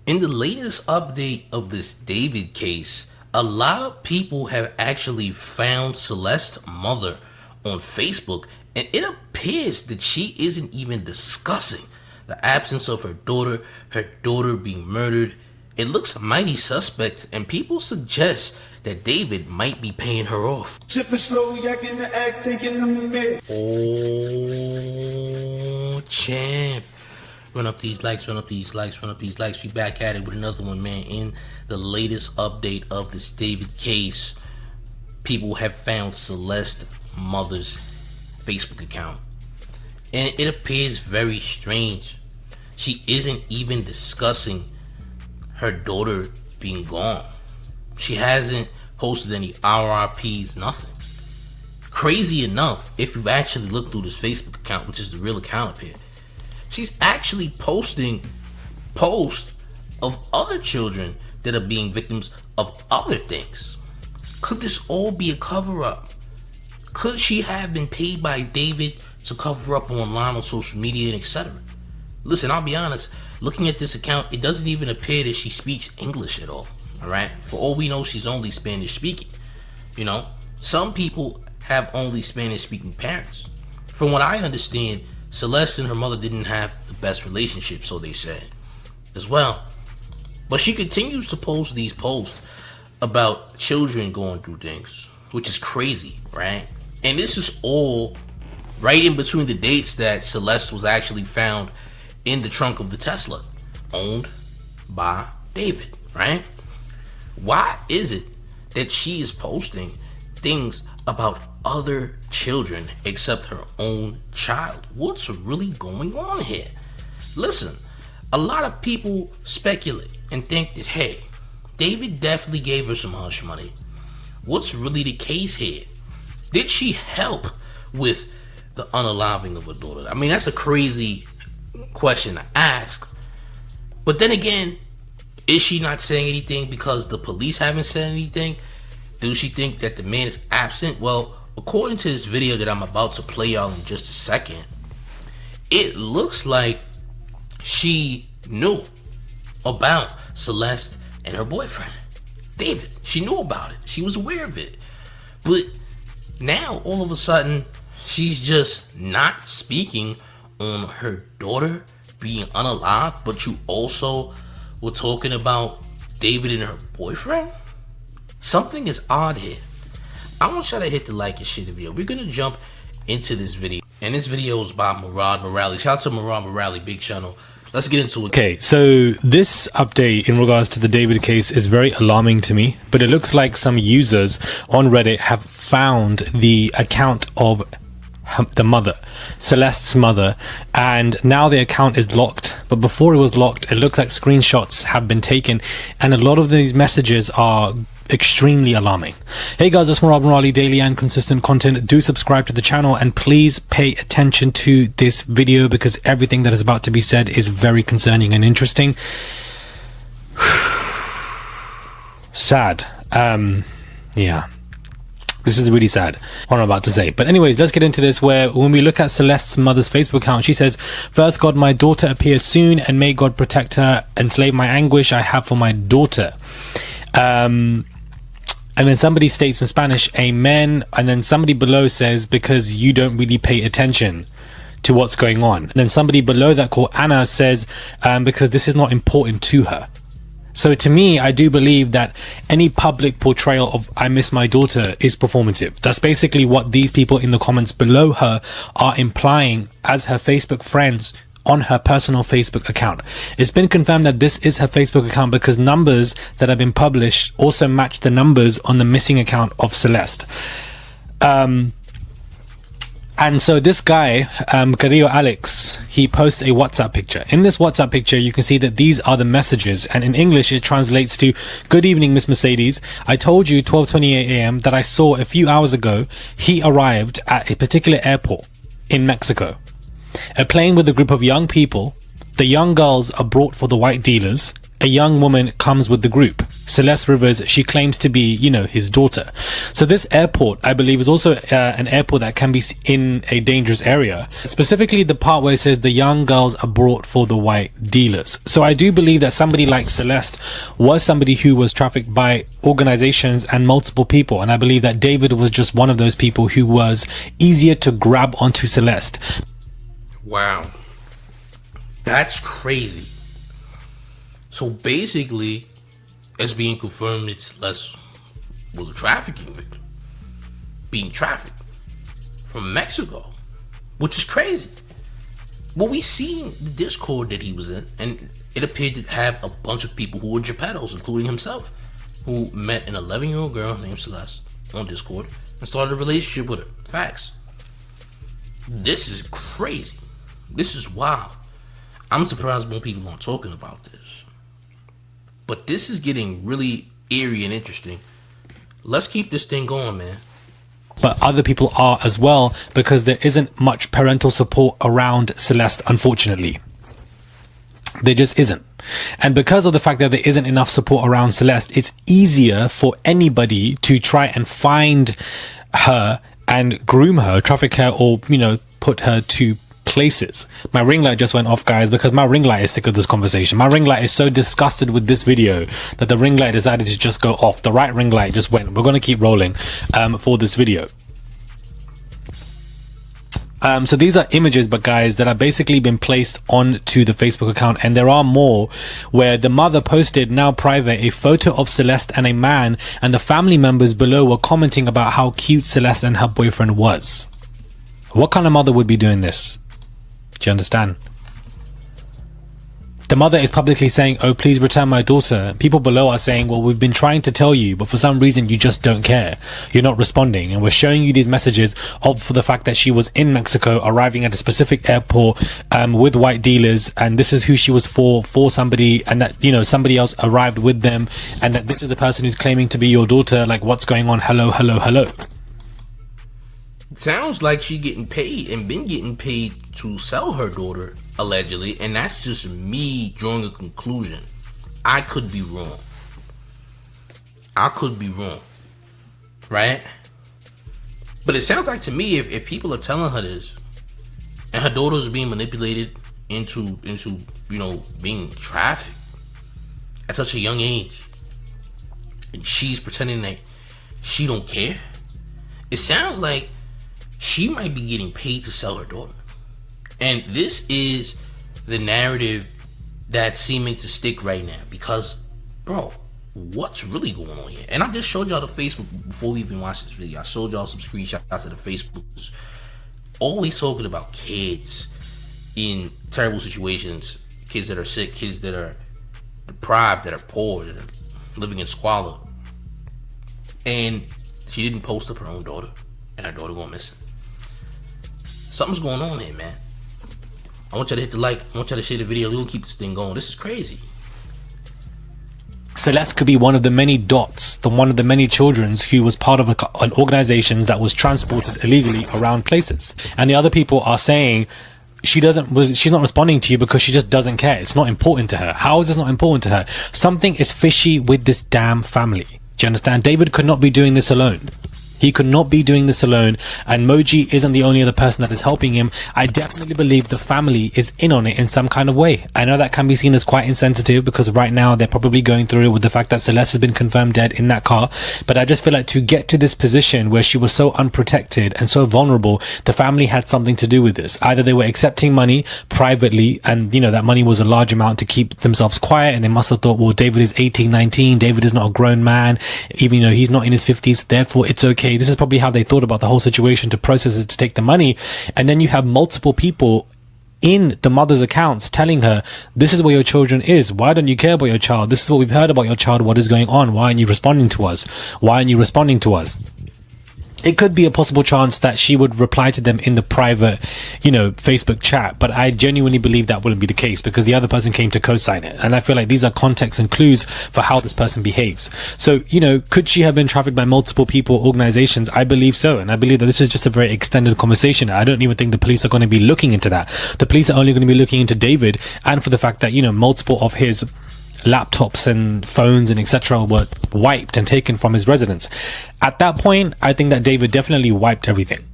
In the latest update of this David case, a lot of people have actually found Celeste's mother on Facebook, and it appears that she isn't even discussing the absence of her daughter being murdered. It looks mighty suspect, and people suggest that David might be paying her off. Oh, champ. Run up these likes, run up these likes, run up these likes. We back at it with another one, man. In the latest update of this David case, people have found Celeste's mother's Facebook account, and it appears very strange. She isn't even discussing her daughter being gone. She hasn't posted any RRPs, nothing. Crazy enough, if you've actually looked through this Facebook account, which is the real account up here, she's actually posting posts of other children that are being victims of other things. Could this all be a cover-up? Could she have been paid by David to cover up online on social media and etc.? Listen, I'll be honest, looking at this account, it doesn't even appear that she speaks English at all. Alright? For all we know, she's only Spanish speaking. You know, some people have only Spanish speaking parents. From what I understand, Celeste and her mother didn't have the best relationship, so they said, as well. But she continues to post these posts about children going through things, which is crazy, right? And this is all right in between the dates that Celeste was actually found in the trunk of the Tesla owned by David, right? Why is it that she is posting things about other children except her own child? What's really going on here? Listen, a lot of people speculate and think that, hey, David definitely gave her some hush money. What's really the case here? Did she help with the unaliving of her daughter? I mean, that's a crazy question to ask. But then again, is she not saying anything because the police haven't said anything? Do she think that the man is absent? Well, according to this video that I'm about to play y'all in just a second, it looks like she knew about Celeste and her boyfriend, David. She knew about it. She was aware of it. But now, all of a sudden, she's just not speaking on her daughter being unalived, but you also were talking about David and her boyfriend? Something is odd here. I want y'all to hit the like and share the video. We're gonna jump into this video, and this video is by Murad Morales. Shout out to Murad Morales, big channel. Let's get into it. Okay, so this update in regards to the David case is very alarming to me, but it looks like some users on Reddit have found the account of the mother, Celeste's mother, and now the account is locked. But before it was locked, it looks like screenshots have been taken, and a lot of these messages are extremely alarming. Hey guys, it's Murad Morali, daily and consistent content. Do subscribe to the channel, and please pay attention to this video because everything that is about to be said is very concerning and interesting. Sad. Yeah. This is really sad, what I'm about to say. But anyways, let's get into this, where when we look at Celeste's mother's Facebook account, she says, "First God, my daughter appears soon, and may God protect her, enslave my anguish I have for my daughter." And then somebody states in Spanish, "Amen." And then somebody below says, "Because you don't really pay attention to what's going on." And then somebody below that called Anna says, "Because this is not important to her." So to me, I do believe that any public portrayal of "I miss my daughter" is performative. That's basically what these people in the comments below her are implying as her Facebook friends on her personal Facebook account. It's been confirmed that this is her Facebook account because numbers that have been published also match the numbers on the missing account of Celeste. And so this guy, Carrillo Alex, he posts a WhatsApp picture. In this WhatsApp picture, you can see that these are the messages, and in English it translates to, "Good evening, Miss Mercedes. I told you 12:28 a.m. that I saw a few hours ago he arrived at a particular airport in Mexico. A plane with a group of young people. The young girls are brought for the white dealers. A young woman comes with the group. Celeste Rivers, she claims to be, his daughter. So this airport, I believe, is also an airport that can be in a dangerous area. Specifically, the part where it says the young girls are brought for the white dealers. So I do believe that somebody like Celeste was somebody who was trafficked by organizations and multiple people. And I believe that David was just one of those people who was easier to grab onto Celeste. Wow. That's crazy. So basically, it's being confirmed that Celeste was a trafficking victim, being trafficked from Mexico, which is crazy. Well, we seen the Discord that he was in, and it appeared to have a bunch of people who were Geppettos, including himself, who met an 11-year-old girl named Celeste on Discord and started a relationship with her. Facts. This is crazy. This is wild. I'm surprised more people aren't talking about this. But this is getting really eerie and interesting. Let's keep this thing going, man. But other people are as well, because there isn't much parental support around Celeste, unfortunately. There just isn't. And because of the fact that there isn't enough support around Celeste, it's easier for anybody to try and find her and groom her, traffic her, or, put her to places. My ring light just went off, guys, because my ring light is sick of this conversation. My ring light is so disgusted with this video that the ring light decided to just go off. The right ring light just went. We're going to keep rolling for this video. So these are images, but guys, that have basically been placed onto the Facebook account, and there are more, where the mother posted, now private, a photo of Celeste and a man, and the family members below were commenting about how cute Celeste and her boyfriend was. What kind of mother would be doing this? Do you understand? The mother is publicly saying, "Oh, please return my daughter." People below are saying, "Well, we've been trying to tell you, but for some reason you just don't care. You're not responding. And we're showing you these messages for the fact that she was in Mexico, arriving at a specific airport with white dealers, and this is who she was for somebody, and that, somebody else arrived with them, and that this is the person who's claiming to be your daughter. Like, what's going on? Hello, hello, hello." Sounds like she getting paid and been getting paid to sell her daughter, allegedly, and that's just me drawing a conclusion. I could be wrong. Right? But it sounds like to me, if people are telling her this, and her daughter's being manipulated into being trafficked at such a young age, and she's pretending that she don't care, it sounds like she might be getting paid to sell her daughter. And this is the narrative that's seeming to stick right now, because, bro, what's really going on here? And I just showed y'all the Facebook before we even watched this video. I showed y'all some screenshots of the Facebooks, always talking about kids in terrible situations, kids that are sick, kids that are deprived, that are poor, that are living in squalor. And she didn't post up her own daughter, and her daughter going missing. Something's going on here, man. I want y'all to hit the like. I want y'all to share the video. We're gonna keep this thing going. This is crazy. Celeste could be one of the many dots, one of the many children who was part of an organization that was transported illegally around places. And the other people are saying she's not responding to you because she just doesn't care. It's not important to her. How is this not important to her? Something is fishy with this damn family. Do you understand? David could not be doing this alone. He could not be doing this alone, and Moji isn't the only other person that is helping him. I definitely believe the family is in on it in some kind of way. I know that can be seen as quite insensitive, because right now they're probably going through it with the fact that Celeste has been confirmed dead in that car. But I just feel like to get to this position where she was so unprotected and so vulnerable, the family had something to do with this. Either they were accepting money privately, and that money was a large amount to keep themselves quiet, and they must have thought, well, David is 18, 19, David is not a grown man, even he's not in his 50s, therefore it's okay. This is probably how they thought about the whole situation, to process it, to take the money. And then you have multiple people in the mother's accounts telling her, this is where your children is. Why don't you care about your child? This is what we've heard about your child. What is going on? Why aren't you responding to us? Why aren't you responding to us? It could be a possible chance that she would reply to them in the private, Facebook chat. But I genuinely believe that wouldn't be the case, because the other person came to co-sign it. And I feel like these are context and clues for how this person behaves. So, could she have been trafficked by multiple people, organizations? I believe so. And I believe that this is just a very extended conversation. I don't even think the police are going to be looking into that. The police are only going to be looking into David, and for the fact that, multiple of his laptops and phones and etc. were wiped and taken from his residence. At that point, I think that David definitely wiped everything.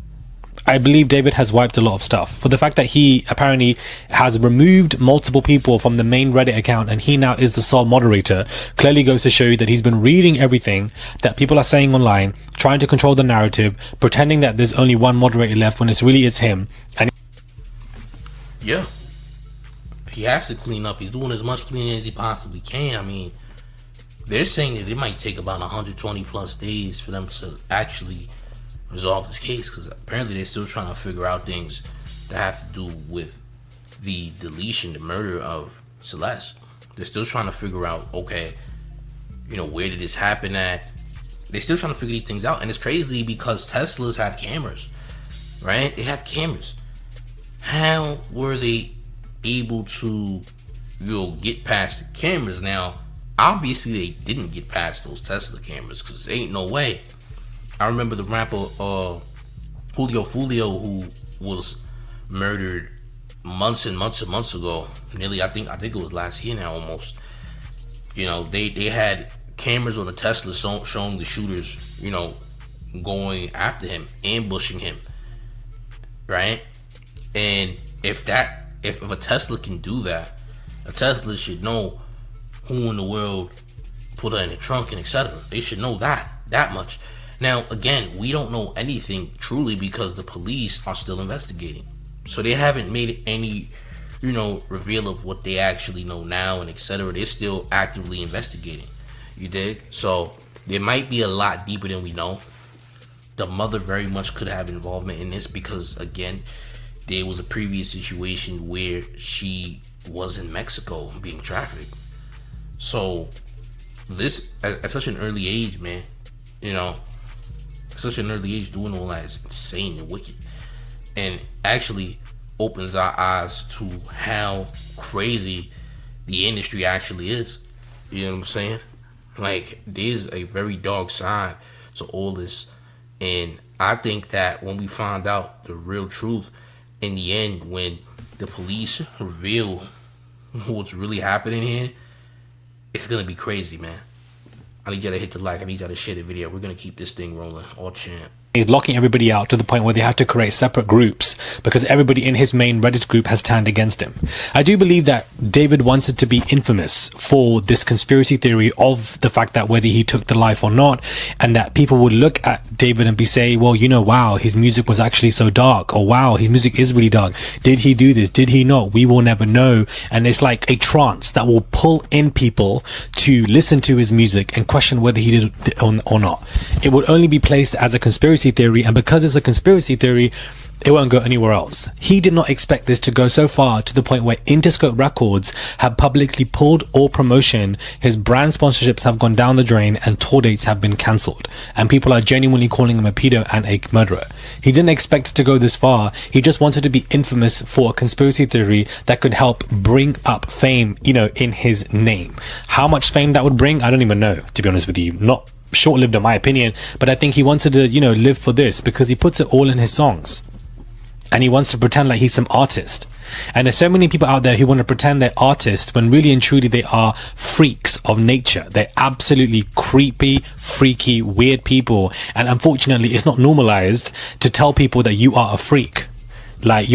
I believe David has wiped a lot of stuff. For the fact that he apparently has removed multiple people from the main Reddit account and he now is the sole moderator, clearly goes to show you that he's been reading everything that people are saying online, trying to control the narrative, pretending that there's only one moderator left when it's him. And yeah, he has to clean up. He's doing as much cleaning as he possibly can. I mean, they're saying that it might take about 120 plus days for them to actually resolve this case, because apparently they're still trying to figure out things that have to do with the deletion, the murder of Celeste. They're still trying to figure out, okay, you know, where did this happen at? They're still trying to figure these things out, and it's crazy because Teslas have cameras, right? They have cameras. How were they able to, you know, get past the cameras? Now, obviously they didn't get past those Tesla cameras, because there ain't no way. I remember the rapper Julio Fulio, who was murdered months and months and months ago. Nearly, I think it was last year now, almost. You know, they had cameras on the Tesla showing the shooters, you know, going after him, ambushing him, right? And if a Tesla can do that, a Tesla should know who in the world put her in the trunk and etc. They should know that much. Now, again, we don't know anything truly because the police are still investigating. So they haven't made any, you know, reveal of what they actually know now and etc. They're still actively investigating. You dig? So there might be a lot deeper than we know. The mother very much could have involvement in this because, again, there was a previous situation where she was in Mexico being trafficked. So this, at such an early age, man, you know, such an early age doing all that is insane and wicked, and actually opens our eyes to how crazy the industry actually is. You know what I'm saying? Like, there's a very dark side to all this, and I think that when we find out the real truth in the end, when the police reveal what's really happening here, it's gonna be crazy, man. I need y'all to hit the like. I need y'all to share the video. We're going to keep this thing rolling. All champ. He's locking everybody out to the point where they had to create separate groups because everybody in his main Reddit group has turned against him. I do believe that David wanted to be infamous for this conspiracy theory of the fact that whether he took the life or not, and that people would look at David and be saying, well, you know, wow, his music was actually so dark, or wow, his music is really dark. Did he do this? Did he not? We will never know. And it's like a trance that will pull in people to listen to his music and question whether he did it or not. It would only be placed as a conspiracy theory, and because it's a conspiracy theory, it won't go anywhere else. He did not expect this to go so far to the point where Interscope Records have publicly pulled all promotion, his brand sponsorships have gone down the drain, and tour dates have been cancelled, and people are genuinely calling him a pedo and a murderer. He didn't expect it to go this far. He just wanted to be infamous for a conspiracy theory that could help bring up fame, you know, in his name. How much fame that would bring, I don't even know, to be honest with you. Not short-lived in my opinion, but I think he wanted to, you know, live for this because he puts it all in his songs. And he wants to pretend like he's some artist. And there's so many people out there who want to pretend they're artists when really and truly they are freaks of nature. They're absolutely creepy, freaky, weird people. And unfortunately, it's not normalized to tell people that you are a freak. Like,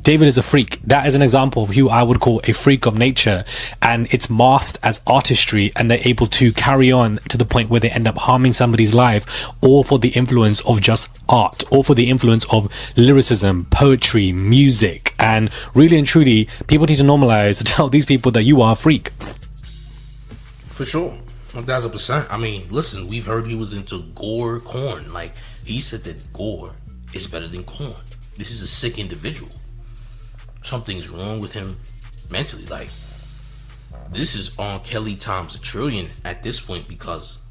David is a freak. That is an example of who I would call a freak of nature, and it's masked as artistry, and they're able to carry on to the point where they end up harming somebody's life, all for the influence of just art, all for the influence of lyricism, poetry, music. And really and truly, people need to normalize to tell these people that you are a freak. For sure, 1000%. I mean, listen, we've heard he was into gore corn. Like, he said that gore is better than corn. This is a sick individual. Something's wrong with him mentally. Like, this is R. Kelly times a trillion at this point, because,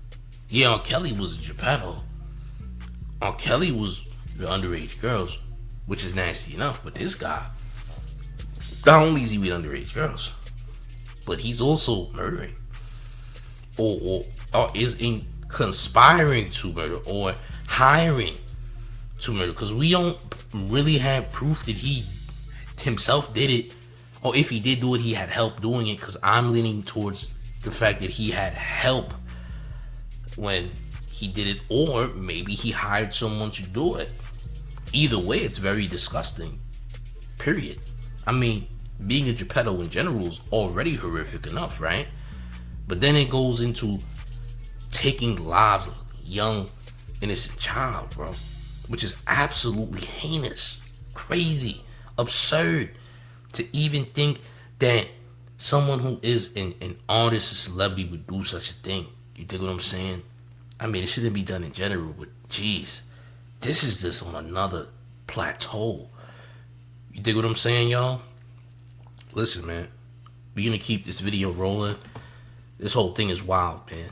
yeah, R. Kelly was a Geppetto. R. Kelly was the underage girls, which is nasty enough, but this guy, not only is he with underage girls, but he's also murdering, or is conspiring to murder, or hiring to murder, because we don't really have proof that he himself did it, or if he did do it, he had help doing it, because I'm leaning towards the fact that he had help when he did it, or maybe he hired someone to do it. Either way, it's very disgusting. Period. I mean, being a Geppetto in general is already horrific enough, right? But then it goes into taking lives of a young, innocent child, bro, which is absolutely heinous, crazy, absurd to even think that someone who is an artist, a celebrity, would do such a thing. You dig what I'm saying? I mean, it shouldn't be done in general, but geez, this is just on another plateau. You dig what I'm saying, y'all? Listen, man, we're gonna keep this video rolling. This whole thing is wild, man.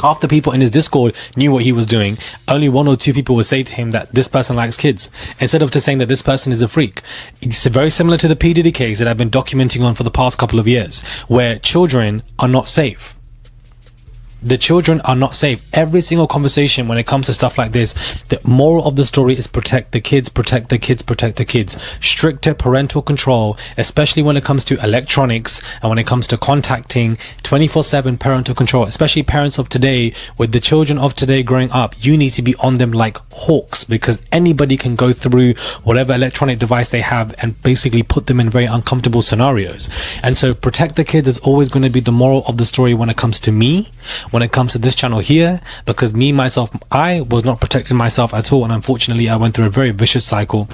Half the people in his Discord knew what he was doing. Only 1 or 2 people would say to him that this person likes kids, instead of just saying that this person is a freak. It's very similar to the P. Diddy case that I've been documenting on for the past couple of years, where children are not safe. The children are not safe. Every single conversation when it comes to stuff like this, the moral of the story is protect the kids, protect the kids, protect the kids. Stricter parental control, especially when it comes to electronics and when it comes to contacting, 24/7 parental control, especially parents of today. With the children of today growing up, you need to be on them like hawks, because anybody can go through whatever electronic device they have and basically put them in very uncomfortable scenarios. And so protect the kids is always going to be the moral of the story when it comes to me, when it comes to this channel here, because me myself, I was not protecting myself at all, and unfortunately I went through a very vicious cycle,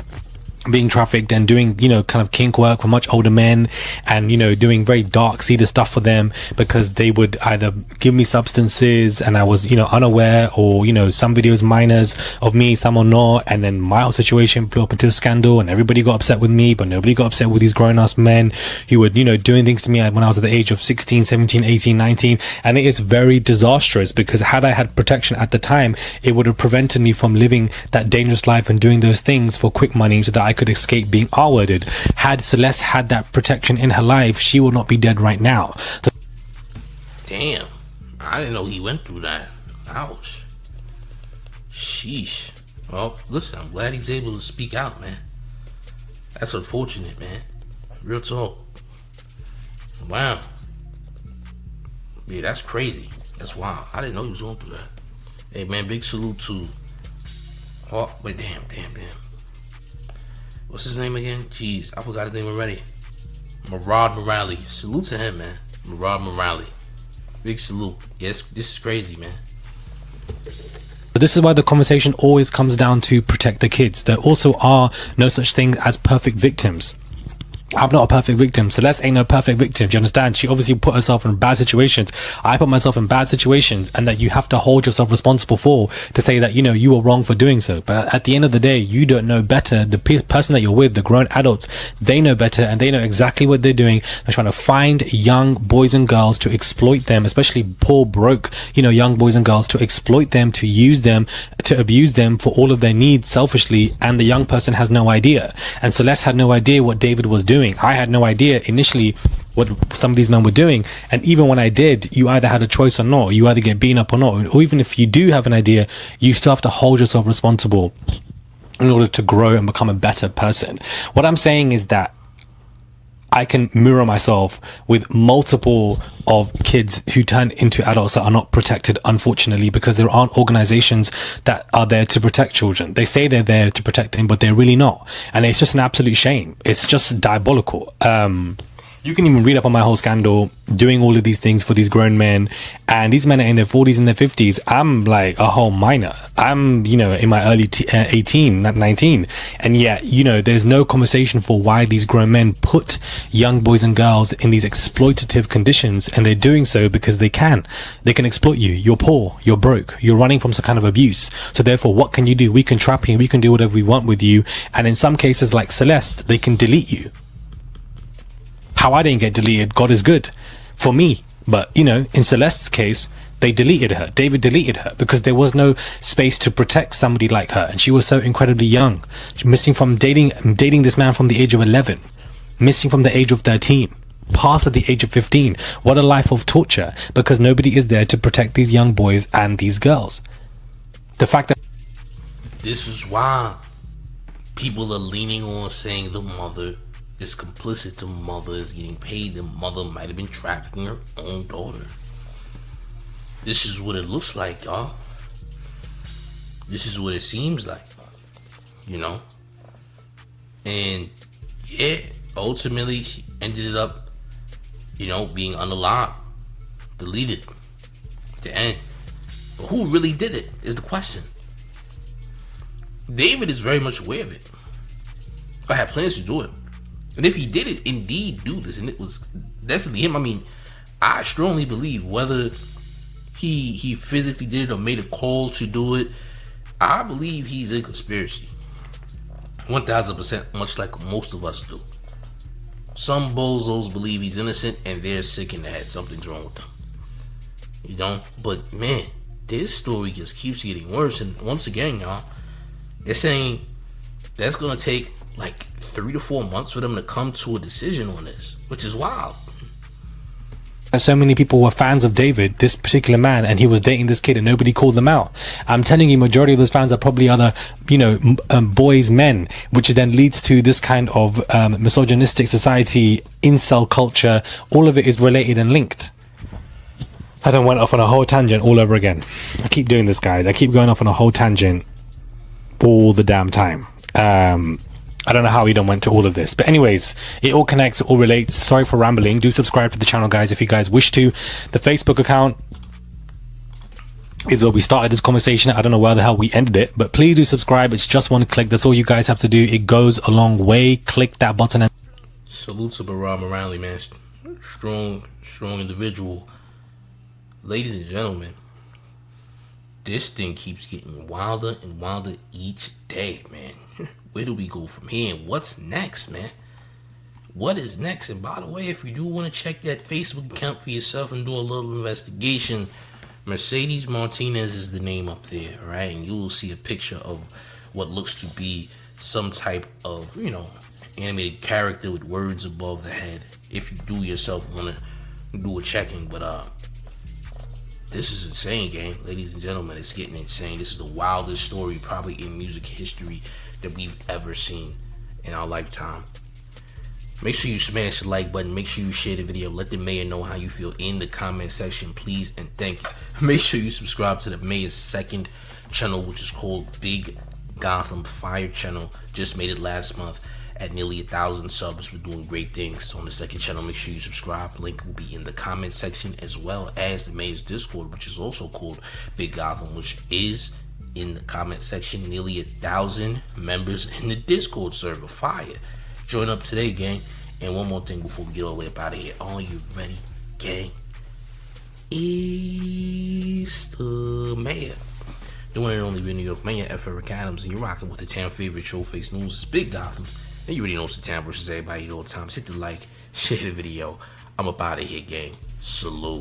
being trafficked and doing, you know, kind of kink work for much older men, and, you know, doing very dark, seedy stuff for them, because they would either give me substances and I was, you know, unaware, or, you know, some videos minors of me, some or not, and then my whole situation blew up into a scandal and everybody got upset with me, but nobody got upset with these grown-ass men who were, you know, doing things to me when I was at the age of 16, 17, 18, 19, and it is very disastrous, because had I had protection at the time, it would have prevented me from living that dangerous life and doing those things for quick money so that I could escape being R-worded. Had Celeste had that protection in her life, she would not be dead right now. Damn, I didn't know he went through that. Ouch. Sheesh. Well, listen, I'm glad he's able to speak out, man. That's unfortunate, man. Real talk. Wow. Yeah, that's crazy. That's wild. I didn't know he was going through that. Hey, man, big salute to... Oh, wait, damn. What's his name again? Jeez, I forgot his name already. Murad Morale. Salute to him, man. Murad Morale. Big salute. Yes, this is crazy, man. But this is why the conversation always comes down to protect the kids. There also are no such thing as perfect victims. I'm not a perfect victim. Celeste ain't no perfect victim. Do you understand? She obviously put herself in bad situations. I put myself in bad situations, and that you have to hold yourself responsible for, to say that, you know, you were wrong for doing so. But at the end of the day, you don't know better. The person that you're with, the grown adults, they know better, and they know exactly what they're doing. They're trying to find young boys and girls to exploit them, especially poor, broke, you know, young boys and girls, to exploit them, to use them, to abuse them for all of their needs selfishly. And the young person has no idea. And Celeste had no idea what David was doing. I had no idea initially what some of these men were doing, and even when I did, you either had a choice or not. You either get beaten up or not, or even if you do have an idea, you still have to hold yourself responsible in order to grow and become a better person. What I'm saying is that I can mirror myself with multiple of kids who turn into adults that are not protected, unfortunately, because there aren't organizations that are there to protect children. They say they're there to protect them, but they're really not. And it's just an absolute shame. It's just diabolical. You can even read up on my whole scandal, doing all of these things for these grown men, and these men are in their 40s and their 50s. I'm like a whole minor. I'm, you know, in my early 18, not 19, and yet, you know, there's no conversation for why these grown men put young boys and girls in these exploitative conditions, and they're doing so because they can exploit you. You're poor, you're broke, you're running from some kind of abuse, so therefore what can you do? We can trap you, we can do whatever we want with you, and in some cases like Celeste, they can delete you. How I didn't get deleted, God is good for me. But, you know, in Celeste's case, they deleted her. David deleted her because there was no space to protect somebody like her. And she was so incredibly young. Missing from dating this man from the age of 11. Missing from the age of 13. Past at the age of 15. What a life of torture, because nobody is there to protect these young boys and these girls. The fact that... This is why people are leaning on saying the mother is complicit. The mother is getting paid. The mother might have been trafficking her own daughter. This is what it looks like, y'all. This is what it seems like, you know? And yeah, ultimately she ended up, you know, being unalive, deleted at the end. But who really did it is the question. David is very much aware of it. I had plans to do it. And if he did it, indeed do this, and it was definitely him. I mean, I strongly believe whether he physically did it or made a call to do it, I believe he's in conspiracy. 1000%, much like most of us do. Some bozos believe he's innocent and they're sick in the head. Something's wrong with them. You know? But man, this story just keeps getting worse. And once again, y'all, they're saying that's gonna take like 3 to 4 months for them to come to a decision on this, which is wild. So many people were fans of David, this particular man, and he was dating this kid and nobody called them out. I'm telling you, majority of those fans are probably other, you know, boys, men, which then leads to this kind of misogynistic society, incel culture. All of it is related and linked. I done went off on a whole tangent all over again. I keep doing this, guys. I keep going off on a whole tangent all the damn time. I don't know how we done went to all of this, but anyways, it all connects, it all relates. Sorry for rambling. Do subscribe to the channel, guys, if you guys wish to. The Facebook account is where we started this conversation. I don't know where the hell we ended it, but please do subscribe. It's just one click. That's all you guys have to do. It goes a long way. Click that button. And salute to Barab Morale, man. Strong individual. Ladies and gentlemen, this thing keeps getting wilder and wilder each day, man. Where do we go from here? And what's next, man? What is next? And by the way, if you do want to check that Facebook account for yourself and do a little investigation, Mercedes Martinez is the name up there, right? And you will see a picture of what looks to be some type of, you know, animated character with words above the head. If you do yourself want to do a checking, but this is insane, gang. Ladies and gentlemen, it's getting insane. This is the wildest story probably in music history that we've ever seen in our lifetime. Make sure you smash the like button. Make sure you share the video. Let the mayor know how you feel in the comment section, please, and thank you. Make sure you subscribe to the mayor's second channel, which is called Big Gotham Fire Channel. Just made it last month at nearly 1,000 subs. We're doing great things on the second channel. Make sure you subscribe. Link will be in the comment section, as well as the mayor's Discord, which is also called Big Gotham, which is in the comment section. Nearly 1,000 members in the Discord server. Fire. Join up today, gang. And one more thing before we get all the way up out of here. Are you ready, gang? It's the mayor. The one and only New York Mayor, F. Eric Adams, and you're rocking with the town favorite Showface News. It's Big Gotham. And you already know it's the town versus everybody at all times. Hit the like, share the video. I'm up out of here, gang. Salute.